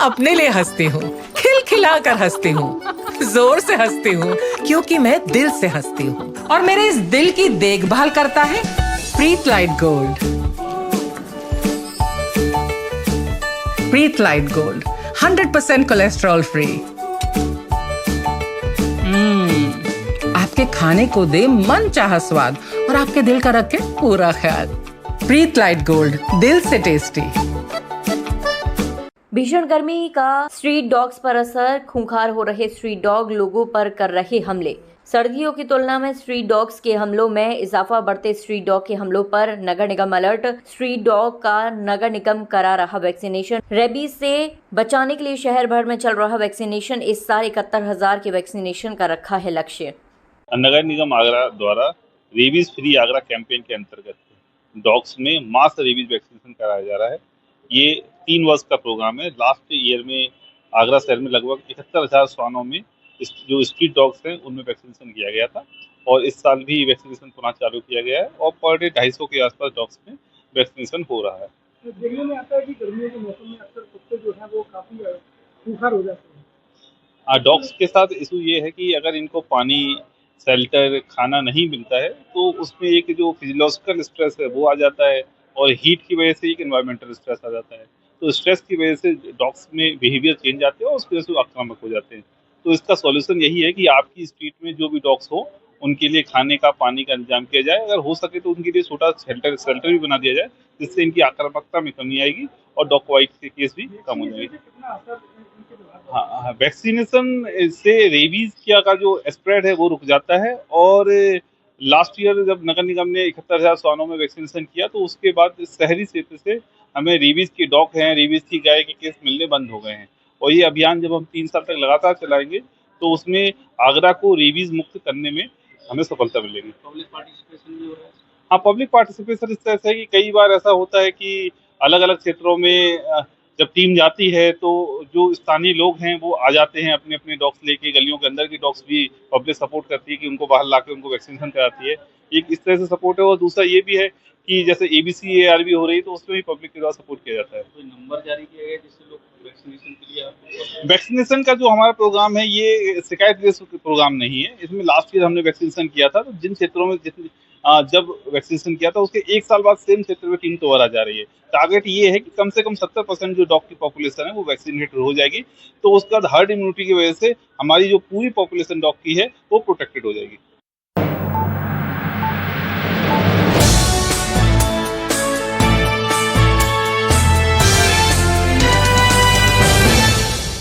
अपने लिए हंसती हूँ, खिलखिलाकर हंसती हूँ, जोर से हंसती हूँ, क्योंकि मैं दिल से हंसती हूँ। और मेरे इस दिल की देखभाल करता है प्रीत लाइट गोल्ड। प्रीत लाइट गोल्ड 100% कोलेस्ट्रॉल फ्री। आपके खाने को दे मन चाहा स्वाद और आपके दिल का रखे पूरा ख्याल। प्रीत लाइट गोल्ड, दिल से टेस्टी। भीषण गर्मी का स्ट्रीट डॉग्स पर असर, खूंखार हो रहे स्ट्रीट डॉग लोगों पर कर रहे हमले। सर्दियों की तुलना में स्ट्रीट डॉग्स के हमलों में इजाफा, बढ़ते स्ट्रीट डॉग के हमलों पर नगर निगम अलर्ट। स्ट्रीट डॉग का नगर निगम करा रहा वैक्सीनेशन। रेबीज से बचाने के लिए शहर भर में चल रहा वैक्सीनेशन। इस साल 71,000 के वैक्सीनेशन का रखा है लक्ष्य। नगर निगम आगरा द्वारा रेबीज फ्री आगरा कैंपेन के अंतर्गत डॉग्स में मास रेबीज वैक्सीनेशन कराया जा रहा है। ये 3 वर्ष का प्रोग्राम है। लास्ट ईयर में आगरा शहर में लगभग 71,000 श्वानों में जो स्ट्रीट डॉग्स हैं उनमें वैक्सीनेशन किया गया था और इस साल भी वैक्सीनेशन पुनः चालू किया गया है और पर डे 250 के आसपास डॉग्स में वैक्सीनेशन हो रहा है। देखने में आता है कि गर्मियों के मौसम में अक्सर कुत्ते जो हैं वो काफी खूंखार हो जाते हैं। डॉग्स के साथ इशू ये है कि अगर इनको पानी, शेल्टर, खाना नहीं मिलता है तो उसमें एक जो फिजियोलॉजिकल स्ट्रेस है वो आ जाता है और हीट की वजह से एक एनवायरमेंटल स्ट्रेस आ जाता है। तो स्ट्रेस की वजह से डॉग्स में बिहेवियर चेंज आते हैं और उसकी वजह से आक्रामक हो जाते हैं। तो इसका सॉल्यूशन यही है कि आपकी स्ट्रीट में जो भी डॉग्स हो उनके लिए खाने का, पानी का इंतजाम किया जाए। अगर हो सके तो उनके लिए छोटा शेल्टर भी बना दिया जाए, जिससे इनकी आक्रामकता में कमी आएगी और डॉग बाइट के केस भी कम हो जाएगी। हाँ, वैक्सीनेशन से रेबीज का जो स्प्रेड है वो रुक जाता है और लास्ट ईयर जब नगर निगम ने 71,000 श्वानों में वैक्सीनेशन किया तो उसके बाद शहरी क्षेत्र से हमें रेबीज के डॉग हैं, रेबीज की गाय के केस मिलने बंद हो गए हैं। और ये अभियान जब हम 3 साल तक लगातार चलाएंगे तो उसमें आगरा को रेबीज मुक्त करने में हमें सफलता मिलेगी। पब्लिक पार्टिसिपेशन भी हो रहा है। हाँ, पब्लिक पार्टिसिपेशन इस तरह से है कि कई बार ऐसा होता है कि अलग अलग क्षेत्रों में जब टीम जाती है तो जो स्थानीय लोग हैं वो आ जाते हैं अपने अपने डॉग्स लेके। गलियों के अंदर की डॉग्स भी पब्लिक सपोर्ट करती है कि उनको बाहर लाके उनको वैक्सीनेशन कराती है। एक इस तरह से सपोर्ट है और दूसरा ये भी है कि जैसे ABC ARV हो रही है तो उसमें भी पब्लिक के द्वारा सपोर्ट किया जाता है। कोई नंबर जारी किया गया जिससे लोग वैक्सीनेशन के लिए वैक्सीनेशन का जो हमारा प्रोग्राम है ये शिकायत बेस्ड प्रोग्राम नहीं है। इसमें लास्ट ईयर हमने वैक्सीनेशन किया था तो जिन क्षेत्रों में जब वैक्सीनेशन किया था उसके 1 साल बाद सेम क्षेत्र में टीम दोबारा जा रही है। टारगेट ये है कि कम से कम 70% जो डॉग की पॉपुलेशन है वो वैक्सीनेटेड हो जाएगी। तो उसके बाद हर्ड इम्यूनिटी की वजह से हमारी जो पूरी पॉपुलेशन डॉग की है वो प्रोटेक्टेड हो जाएगी।